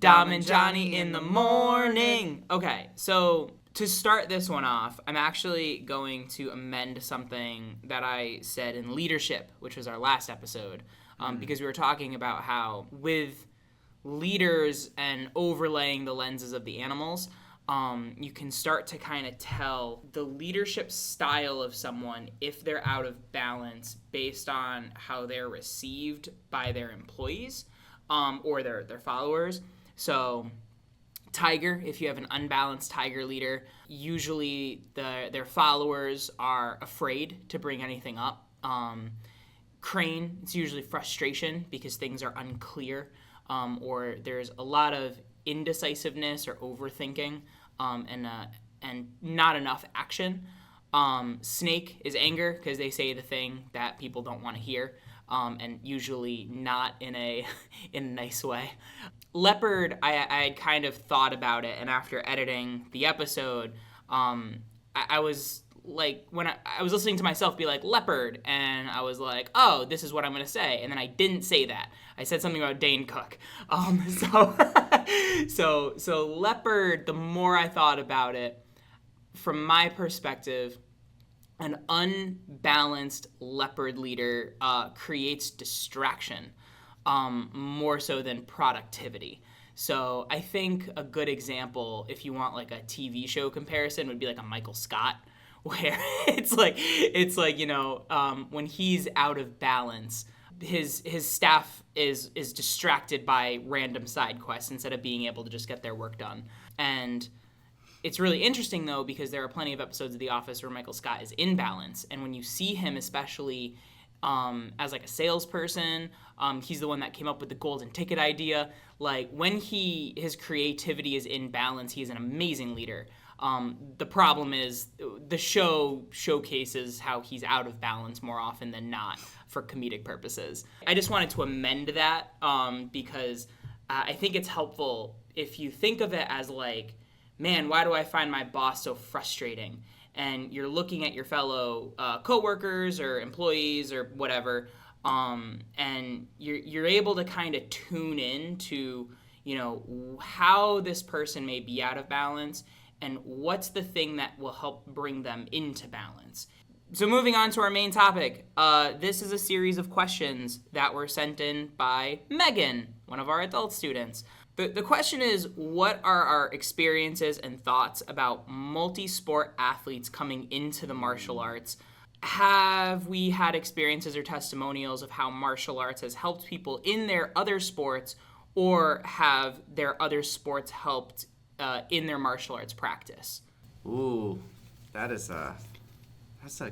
Dom and Johnny in the morning. Okay, so to start this one off, I'm actually going to amend something that I said in leadership, which was our last episode, because we were talking about how with leaders and overlaying the lenses of the animals, you can start to kind of tell the leadership style of someone if they're out of balance based on how they're received by their employees or their followers. So tiger, if you have an unbalanced tiger leader, usually their followers are afraid to bring anything up. Crane, it's usually frustration because things are unclear, or there's a lot of indecisiveness or overthinking, and not enough action. Snake is anger because they say the thing that people don't want to hear, and usually not in a nice way. Leopard, I had kind of thought about it, and after editing the episode, I was like, when I was listening to myself be like, leopard, and I was like, oh, this is what I'm going to say, and then I didn't say that. I said something about Dane Cook. So leopard, the more I thought about it, from my perspective, an unbalanced leopard leader creates distraction more so than productivity. So I think a good example, if you want like a TV show comparison, would be like a Michael Scott, where it's like when he's out of balance, his staff is distracted by random side quests instead of being able to just get their work done. And it's really interesting though, because there are plenty of episodes of The Office where Michael Scott is in balance, and when you see him, especially as like a salesperson, he's the one that came up with the golden ticket idea. Like when his creativity is in balance, he's an amazing leader. The problem is the show showcases how he's out of balance more often than not for comedic purposes. I just wanted to amend that because I think it's helpful if you think of it as like, man, why do I find my boss so frustrating? And you're looking at your fellow coworkers or employees or whatever, and you're able to kind of tune in to, how this person may be out of balance and what's the thing that will help bring them into balance. So moving on to our main topic, this is a series of questions that were sent in by Megan, one of our adult students. The question is, what are our experiences and thoughts about multi-sport athletes coming into the martial arts? Have we had experiences or testimonials of how martial arts has helped people in their other sports, or have their other sports helped in their martial arts practice? Ooh, that's a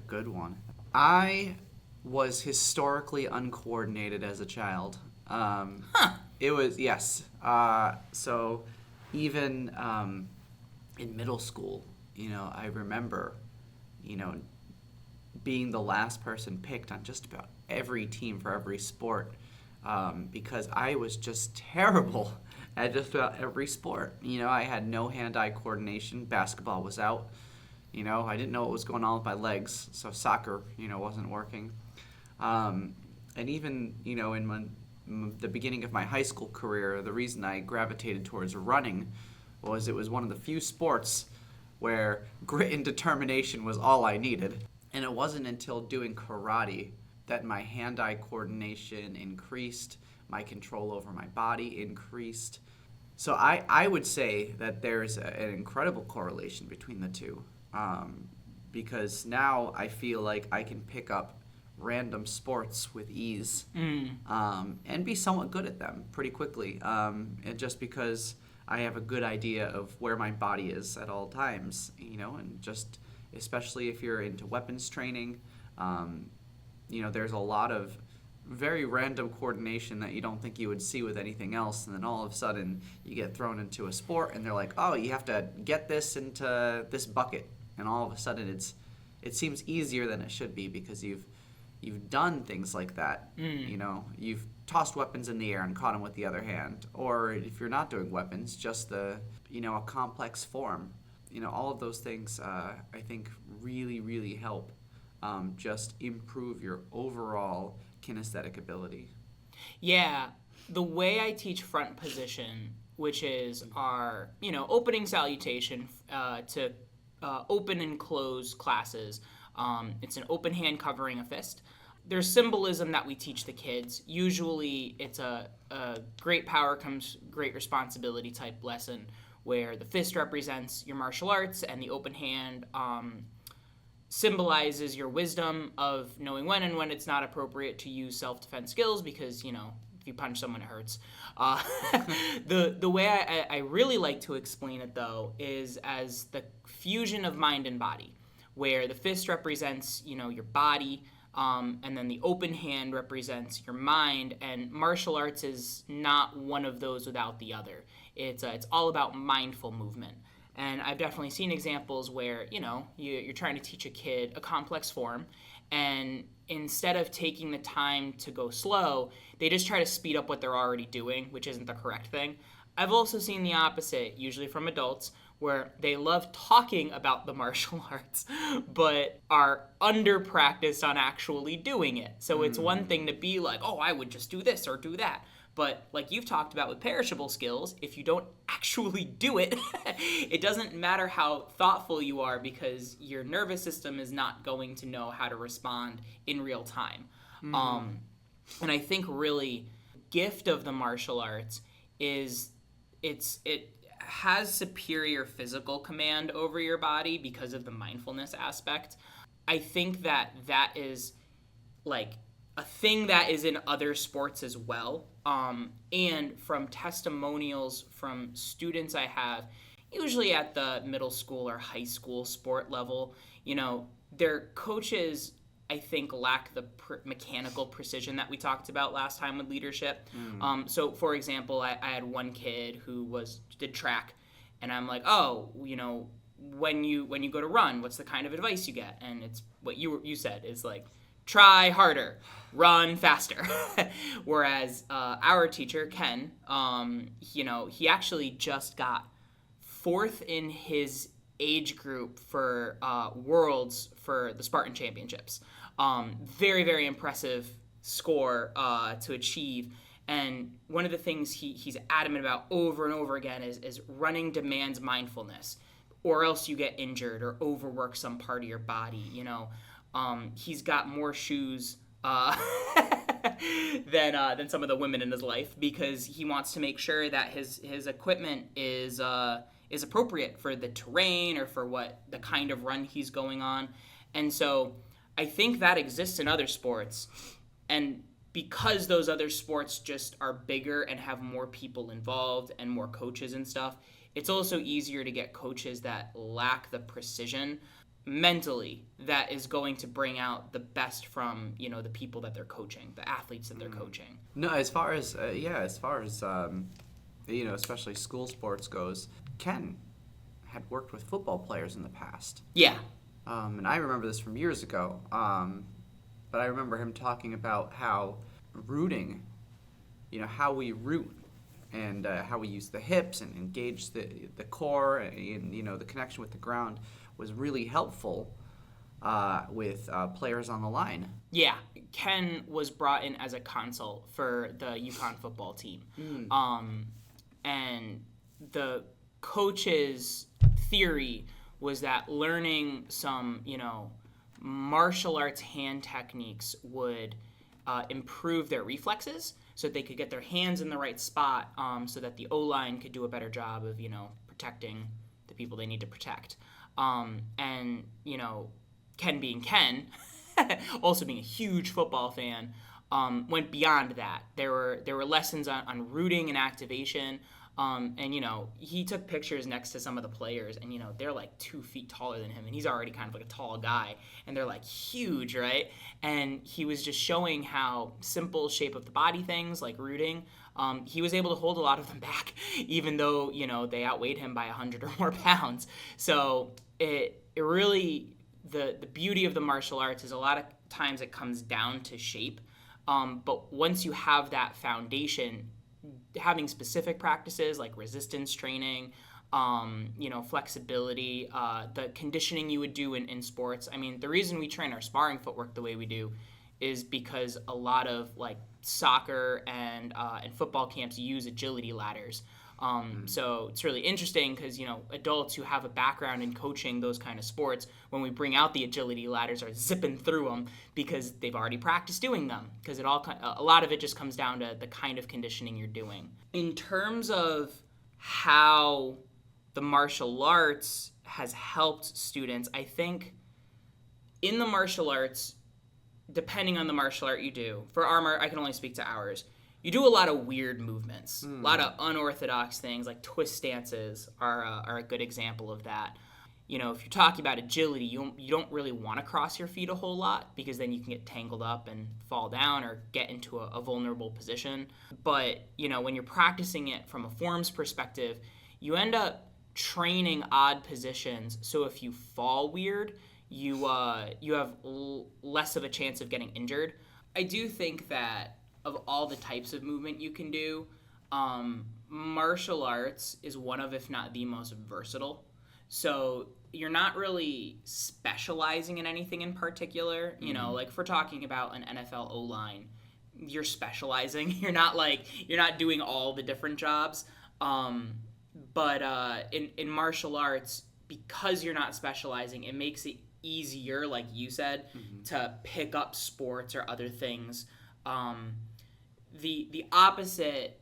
good one. I was historically uncoordinated as a child. It was, yes. So even in middle school, I remember, being the last person picked on just about every team for every sport, because I was just terrible at just about every sport. I had no hand-eye coordination. Basketball was out. I didn't know what was going on with my legs, so soccer, wasn't working. And even, in the beginning of my high school career, the reason I gravitated towards running was it was one of the few sports where grit and determination was all I needed. And it wasn't until doing karate that my hand-eye coordination increased, my control over my body increased. So I would say that there's an incredible correlation between the two, because now I feel like I can pick up random sports with ease, and be somewhat good at them pretty quickly, and just because I have a good idea of where my body is at all times, and just especially if you're into weapons training, there's a lot of very random coordination that you don't think you would see with anything else, and then all of a sudden you get thrown into a sport and they're like, oh, you have to get this into this bucket, and all of a sudden it seems easier than it should be because you've done things like that. You've tossed weapons in the air and caught them with the other hand, or if you're not doing weapons, just a complex form. All of those things I think really, really help just improve your overall kinesthetic ability. Yeah, the way I teach front position which is our, opening salutation to open and close classes. It's an open hand covering a fist. There's symbolism that we teach the kids. Usually it's a great power comes great responsibility type lesson where the fist represents your martial arts and the open hand symbolizes your wisdom of knowing when and when it's not appropriate to use self-defense skills because, if you punch someone, it hurts. The way I really like to explain it, though, is as the fusion of mind and body, where the fist represents, your body, and then the open hand represents your mind, and martial arts is not one of those without the other. It's all about mindful movement. And I've definitely seen examples where, you're trying to teach a kid a complex form, and instead of taking the time to go slow, they just try to speed up what they're already doing, which isn't the correct thing. I've also seen the opposite, usually from adults, where they love talking about the martial arts, but are under-practiced on actually doing it. So it's one thing to be like, oh, I would just do this or do that. But like you've talked about with perishable skills, if you don't actually do it, it doesn't matter how thoughtful you are because your nervous system is not going to know how to respond in real time. And I think really gift of the martial arts is it has superior physical command over your body because of the mindfulness aspect. I think that is like a thing that is in other sports as well. And from testimonials from students I have, usually at the middle school or high school sport level, their coaches, I think, lack the mechanical precision that we talked about last time with leadership. So, for example, I had one kid who did track, and I'm like, oh, when you go to run, what's the kind of advice you get? And it's what you said is like, try harder, run faster. Whereas our teacher, Ken, he actually just got 4th in his age group for Worlds for the Spartan Championships. Very, very impressive score to achieve. And one of the things he's adamant about over and over again is running demands mindfulness, or else you get injured or overwork some part of your body, He's got more shoes than some of the women in his life because he wants to make sure that his equipment is appropriate for the terrain or for what the kind of run he's going on. And so I think that exists in other sports. And because those other sports just are bigger and have more people involved and more coaches and stuff, it's also easier to get coaches that lack the precision mentally that is going to bring out the best from the people that they're coaching, the athletes that they're coaching. No, as far as especially school sports goes, Ken had worked with football players in the past. Yeah. And I remember this from years ago. But I remember him talking about how rooting, how we root and how we use the hips and engage the core and the connection with the ground was really helpful with players on the line. Yeah, Ken was brought in as a consult for the UConn football team. And the coach's theory was that learning some, martial arts hand techniques would improve their reflexes so that they could get their hands in the right spot so that the O-line could do a better job of, protecting the people they need to protect. And, Ken being Ken, also being a huge football fan, went beyond that. There were lessons on rooting and activation. And, he took pictures next to some of the players, and, they're like 2 feet taller than him, and he's already kind of like a tall guy, and they're like huge, right? And he was just showing how simple shape of the body things like rooting, he was able to hold a lot of them back, even though, they outweighed him by 100 or more pounds. So it really, the beauty of the martial arts is a lot of times it comes down to shape. But once you have that foundation, having specific practices like resistance training, flexibility, the conditioning you would do in sports. I mean, the reason we train our sparring footwork the way we do is because a lot of like soccer and football camps use agility ladders. So it's really interesting because, adults who have a background in coaching those kind of sports, when we bring out the agility ladders, are zipping through them because they've already practiced doing them. Because a lot of it just comes down to the kind of conditioning you're doing. In terms of how the martial arts has helped students, I think in the martial arts, depending on the martial art you do, for I can only speak to ours, you do a lot of weird movements, a lot of unorthodox things, like twist stances are a good example of that. If you're talking about agility, you don't really want to cross your feet a whole lot because then you can get tangled up and fall down or get into a vulnerable position. But, when you're practicing it from a forms perspective, you end up training odd positions. So if you fall weird, you have less of a chance of getting injured. I do think that of all the types of movement you can do, martial arts is one of, if not the most versatile. So you're not really specializing in anything in particular. Like if we're talking about an NFL O-line, you're specializing. You're not doing all the different jobs. But in martial arts, because you're not specializing, it makes it easier, like you said, to pick up sports or other things. The opposite,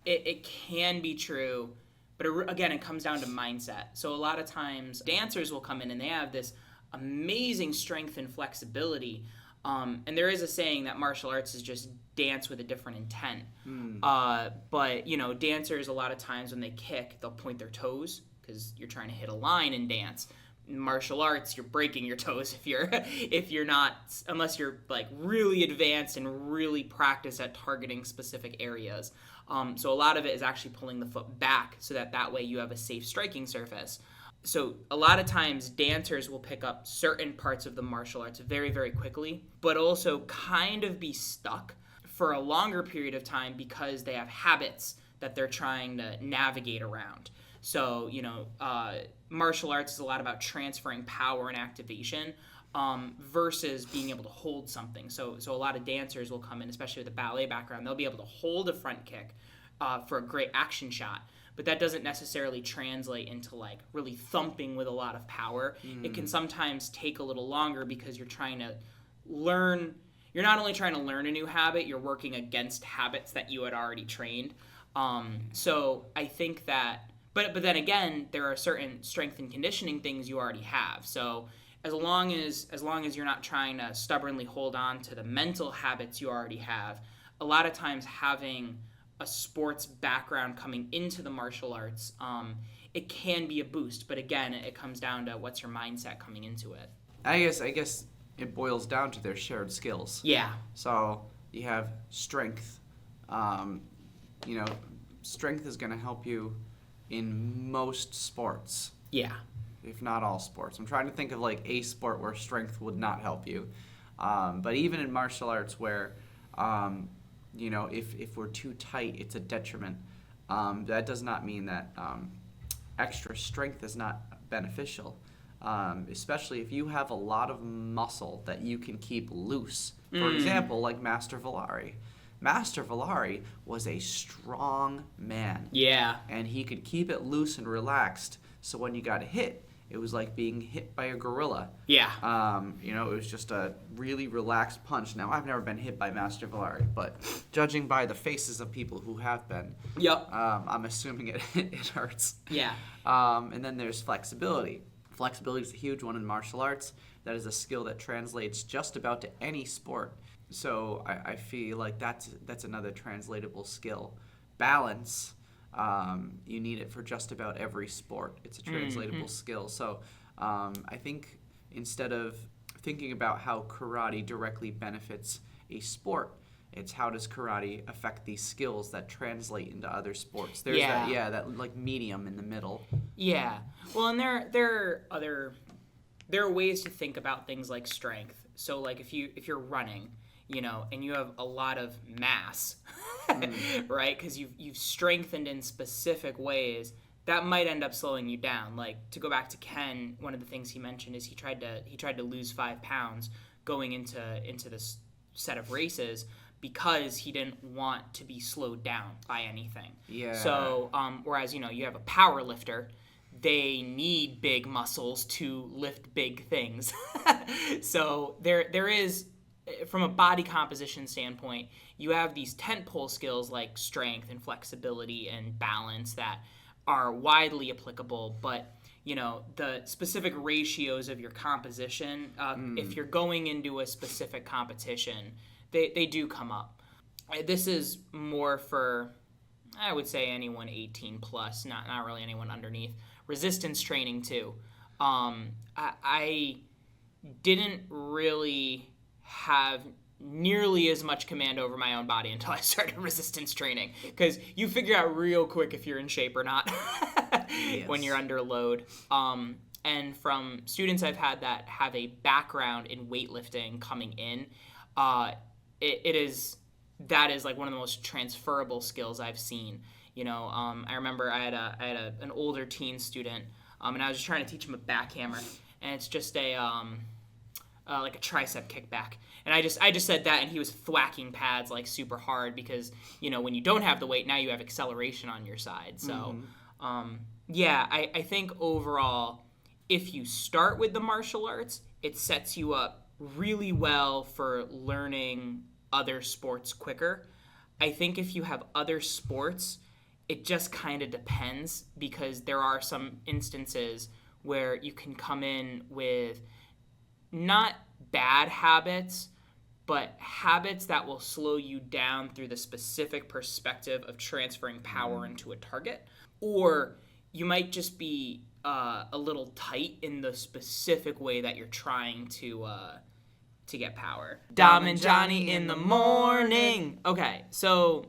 it can be true, but again, it comes down to mindset. So a lot of times, dancers will come in and they have this amazing strength and flexibility. And there is a saying that martial arts is just dance with a different intent. But, dancers, a lot of times when they kick, they'll point their toes because you're trying to hit a line in dance. In martial arts, you're breaking your toes if you're not, unless you're like really advanced and really practice at targeting specific areas. So a lot of it is actually pulling the foot back so that way you have a safe striking surface. So a lot of times dancers will pick up certain parts of the martial arts very, very quickly, but also kind of be stuck for a longer period of time because they have habits that they're trying to navigate around. So, martial arts is a lot about transferring power and activation versus being able to hold something. So a lot of dancers will come in, especially with a ballet background, they'll be able to hold a front kick for a great action shot. But that doesn't necessarily translate into like really thumping with a lot of power. It can sometimes take a little longer because you're trying to learn. You're not only trying to learn a new habit, you're working against habits that you had already trained. So I think that, but then again, there are certain strength and conditioning things you already have. So as long as you're not trying to stubbornly hold on to the mental habits you already have, a lot of times having a sports background coming into the martial arts, it can be a boost. But again, it comes down to what's your mindset coming into it. I guess it boils down to their shared skills. Yeah. So you have strength. Strength is going to help you in most sports. Yeah. If not all sports. I'm trying to think of like a sport where strength would not help you. But even in martial arts where, if we're too tight, it's a detriment. That does not mean that extra strength is not beneficial. Especially if you have a lot of muscle that you can keep loose. For example, like Master Villari. Master Villari was a strong man. Yeah. And he could keep it loose and relaxed. So when you got hit, it was like being hit by a gorilla. Yeah. It was just a really relaxed punch. Now, I've never been hit by Master Villari, but judging by the faces of people who have been, yep. I'm assuming it hurts. Yeah. And then there's flexibility. Flexibility is a huge one in martial arts. That is a skill that translates just about to any sport. So I feel like that's another translatable skill. Balance, you need it for just about every sport. It's a translatable skill. So I think instead of thinking about how karate directly benefits a sport, it's how does karate affect these skills that translate into other sports. There's that like medium in the middle. Yeah. Well, and there are ways to think about things like strength. So like if you're running, and you have a lot of mass, right? Because you've strengthened in specific ways, that might end up slowing you down. Like to go back to Ken, one of the things he mentioned is he tried to lose 5 pounds going into this set of races, because he didn't want to be slowed down by anything. Yeah. So, whereas, you have a power lifter, they need big muscles to lift big things. So there is, from a body composition standpoint, you have these tentpole skills like strength and flexibility and balance that are widely applicable, but the specific ratios of your composition, if you're going into a specific competition, they do come up. This is more for, I would say, anyone 18 plus, not really anyone underneath. Resistance training too. I didn't really have nearly as much command over my own body until I started resistance training, because you figure out real quick if you're in shape or not when you're under load. And from students I've had that have a background in weightlifting coming in, that is like one of the most transferable skills I've seen. I remember I had an older teen student, and I was just trying to teach him a backhammer, and it's just like a tricep kickback. And I just said that, and he was thwacking pads like super hard because, when you don't have the weight, now you have acceleration on your side. So, I think overall, if you start with the martial arts, it sets you up really well for learning other sports quicker. I think if you have other sports, it just kind of depends, because there are some instances where you can come in with not bad habits, but habits that will slow you down through the specific perspective of transferring power into a target. Or you might just be a little tight in the specific way that you're trying to get power. Dom and Johnny in the morning. Okay, so